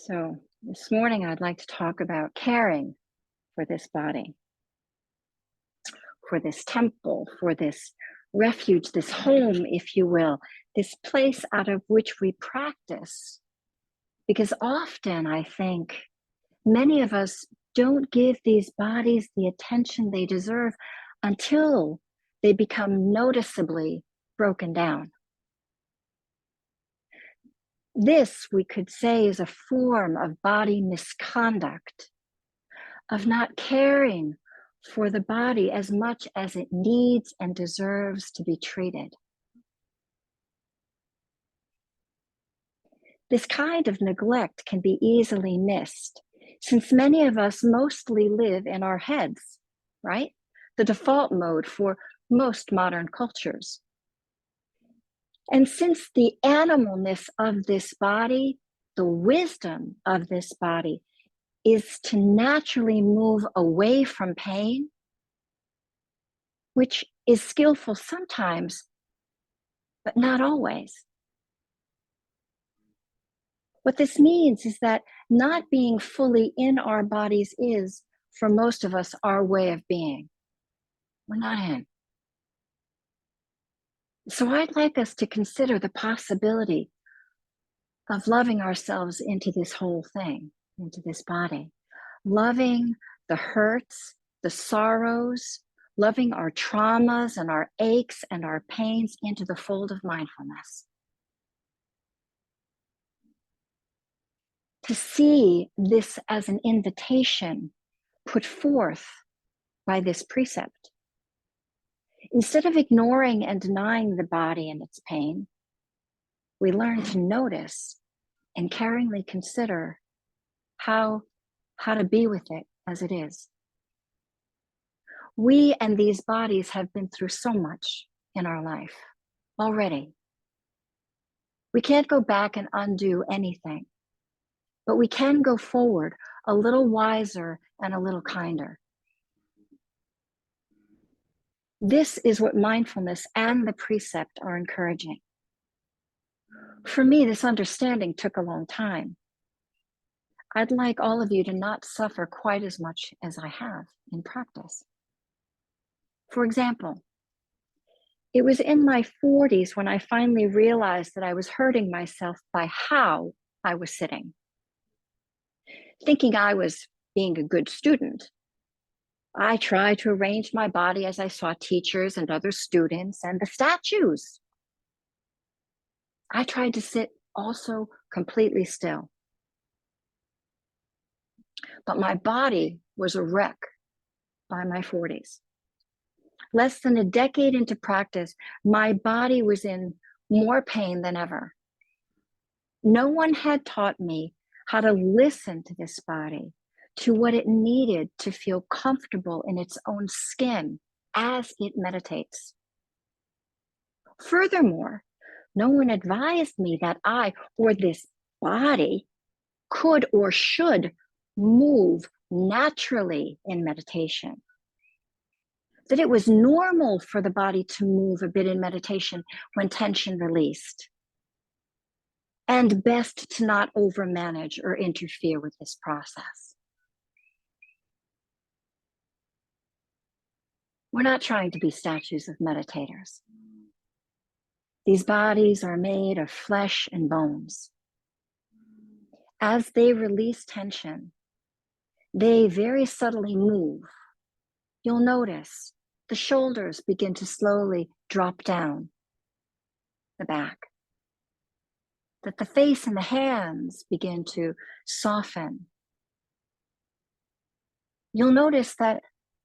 So, this morning I'd like to talk about caring for this body, for this temple, for this refuge, this home, if you will, this place out of which we practice. Because often I think many of us don't give these bodies the attention they deserve until they become noticeably broken down. This, we could say, is a form of body misconduct, of not caring for the body as much as it needs and deserves to be treated. This kind of neglect can be easily missed, since many of us mostly live in our heads, right? The default mode for most modern cultures. And since the animalness of this body, the wisdom of this body, is to naturally move away from pain, which is skillful sometimes, but not always. What this means is that not being fully in our bodies is, for most of us, our way of being. We're not in. So I'd like us to consider the possibility of loving ourselves into this whole thing, into this body. Loving the hurts, the sorrows, loving our traumas and our aches and our pains into the fold of mindfulness. To see this as an invitation put forth by this precept. Instead of ignoring and denying the body and its pain, we learn to notice and caringly consider how to be with it as it is. We and these bodies have been through so much in our life already. We can't go back and undo anything, but we can go forward a little wiser and a little kinder. This is what mindfulness and the precept are encouraging. For me, this understanding took a long time. I'd like all of you to not suffer quite as much as I have in practice. For example, it was in my 40s when I finally realized that I was hurting myself by how I was sitting. Thinking I was being a good student, I tried to arrange my body as I saw teachers and other students and the statues. I tried to sit also completely still. But my body was a wreck by my 40s. Less than a decade into practice, my body was in more pain than ever. No one had taught me how to listen to this body, to what it needed to feel comfortable in its own skin as it meditates. Furthermore, no one advised me that I, or this body, could or should move naturally in meditation. That it was normal for the body to move a bit in meditation when tension released. And best to not overmanage or interfere with this process. We're not trying to be statues of meditators. These bodies are made of flesh and bones. As they release tension, they very subtly move. You'll notice the shoulders begin to slowly drop down the back. That the face and the hands begin to soften. You'll notice that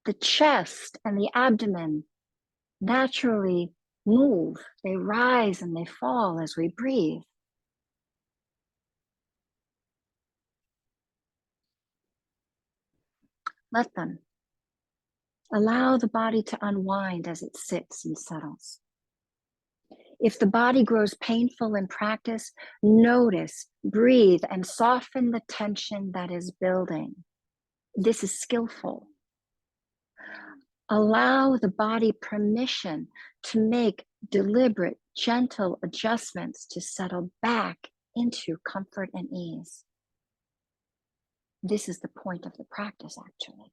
the chest and the abdomen naturally move. They rise and they fall as we breathe. Let them. Allow the body to unwind as it sits and settles. If the body grows painful in practice, notice, breathe, and soften the tension that is building. This is skillful. Allow the body permission to make deliberate, gentle adjustments to settle back into comfort and ease. This is the point of the practice, actually.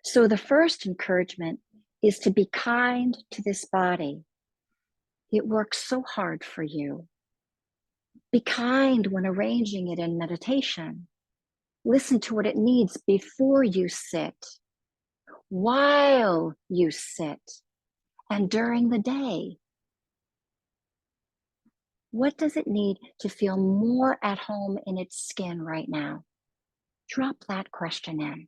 So the first encouragement is to be kind to this body. It works so hard for you. Be kind when arranging it in meditation. Listen to what it needs before you sit, while you sit, and during the day. What does it need to feel more at home in its skin right now? Drop that question in.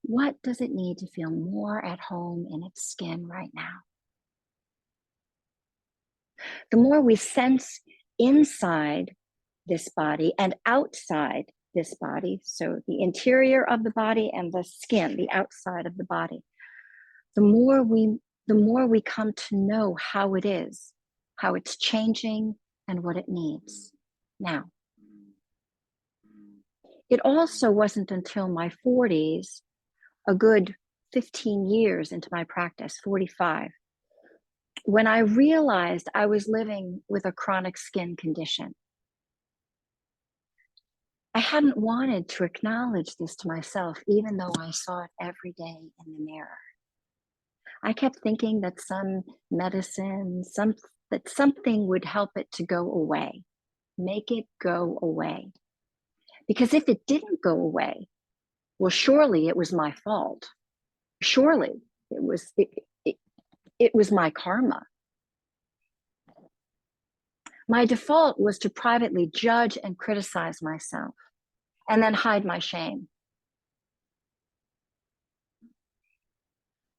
What does it need to feel more at home in its skin right now? The more we sense inside this body and outside this body, so the interior of the body and the skin, the outside of the body, the more we come to know how it is, how it's changing, and what it needs. Now, it also wasn't until my 40s, a good 15 years into my practice, 45, when I realized I was living with a chronic skin condition. I hadn't wanted to acknowledge this to myself, even though I saw it every day in the mirror. I kept thinking that some medicine, that something would help it to go away, make it go away. Because if it didn't go away, well, surely it was my fault. Surely it was my karma. My default was to privately judge and criticize myself and then hide my shame.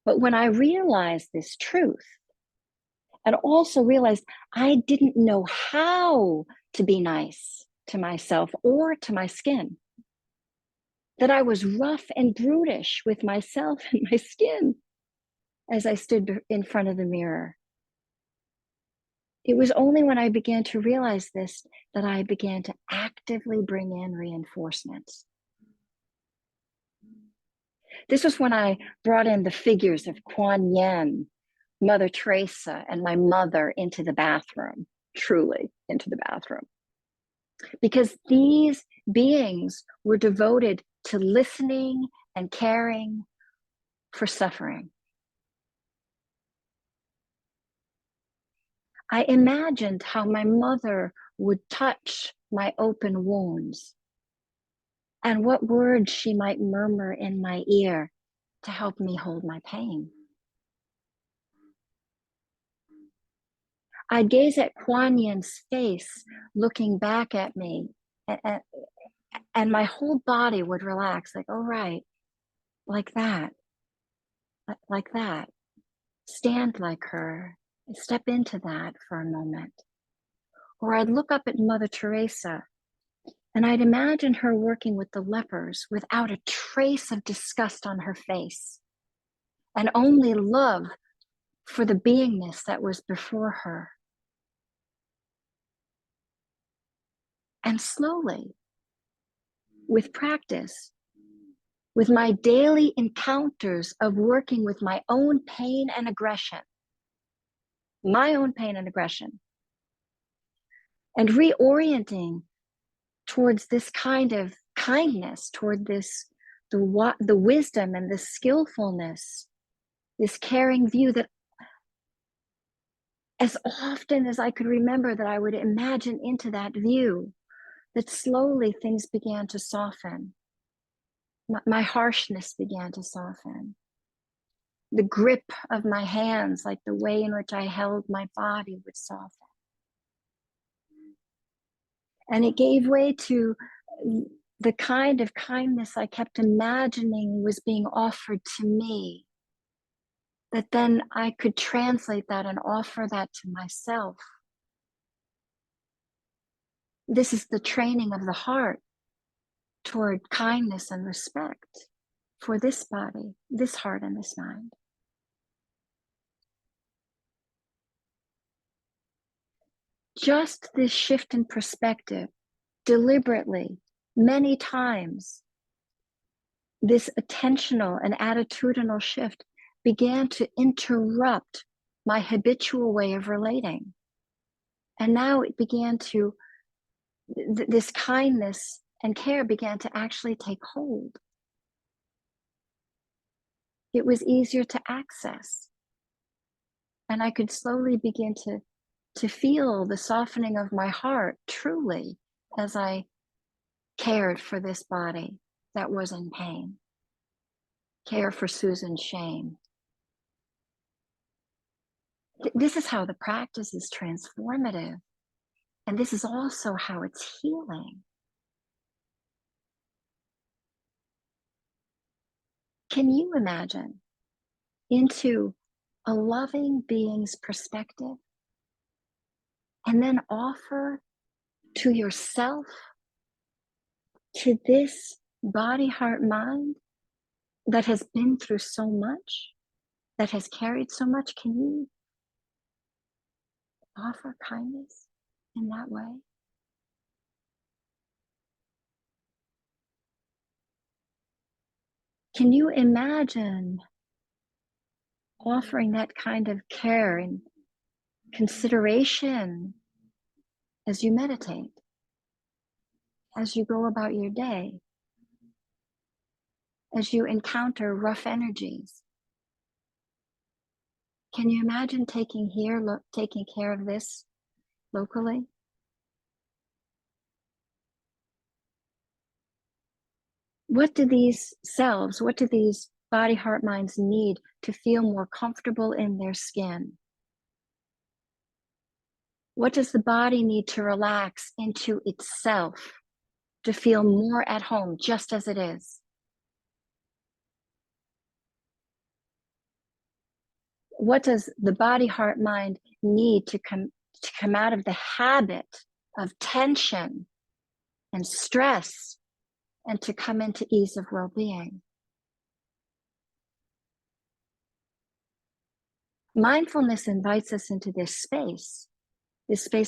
But when I realized this truth, and also realized I didn't know how to be nice to myself or to my skin, that I was rough and brutish with myself and my skin as I stood in front of the mirror. It was only when I began to realize this that I began to actively bring in reinforcements. This was when I brought in the figures of Kuan Yin, Mother Teresa, and my mother into the bathroom, truly into the bathroom. Because these beings were devoted to listening and caring for suffering. I imagined how my mother would touch my open wounds and what words she might murmur in my ear to help me hold my pain. I'd gaze at Kuan Yin's face looking back at me, and my whole body would relax, like, oh, right, like that, like that. Stand like her, step into that for a moment. Or I'd look up at Mother Teresa, and I'd imagine her working with the lepers without a trace of disgust on her face, and only love for the beingness that was before her. And slowly, with practice, with my daily encounters of working with my own pain and aggression, and reorienting towards this kind of kindness, toward this, the wisdom and the skillfulness, this caring view, that as often as I could remember that I would imagine into that view, that slowly things began to soften. My harshness began to soften. The grip of my hands, like the way in which I held my body, would soften. And it gave way to the kind of kindness I kept imagining was being offered to me, that then I could translate that and offer that to myself. This is the training of the heart toward kindness and respect for this body, this heart, and this mind. Just this shift in perspective, deliberately, many times, this attentional and attitudinal shift began to interrupt my habitual way of relating. And now it began to this kindness and care began to actually take hold. It was easier to access. And I could slowly begin to feel the softening of my heart truly as I cared for this body that was in pain, care for Susan's shame. This is how the practice is transformative. And this is also how it's healing. Can you imagine into a loving being's perspective and then offer to yourself, to this body, heart, mind that has been through so much, that has carried so much? Can you offer kindness in that way? Can you imagine offering that kind of care and consideration as you meditate, as you go about your day, as you encounter rough energies? Can you imagine taking care of this locally? What do these selves, what do these body, heart, minds need to feel more comfortable in their skin? What does the body need to relax into itself to feel more at home just as it is? What does the body, heart, mind need to come out of the habit of tension and stress and to come into ease of well-being? Mindfulness invites us into this space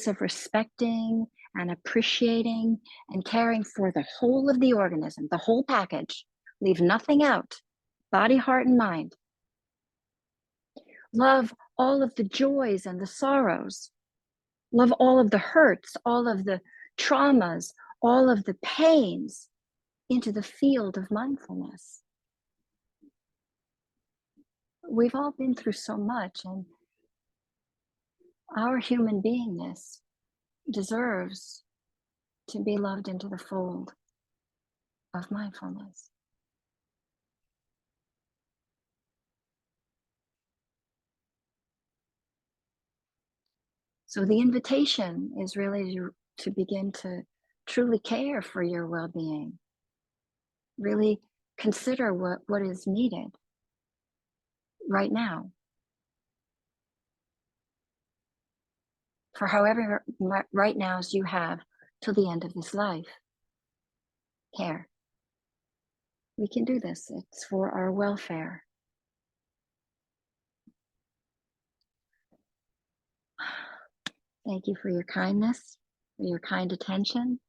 of respecting and appreciating and caring for the whole of the organism, the whole package. Leave nothing out. Body, heart, and mind. Love all of the joys and the sorrows. Love all of the hurts, all of the traumas, all of the pains into the field of mindfulness. We've all been through so much, and our human beingness deserves to be loved into the fold of mindfulness. So the invitation is really to begin to truly care for your well-being. Really consider what is needed right now. For however right nows you have till the end of this life. Care. We can do this. It's for our welfare. Thank you for your kindness, for your kind attention.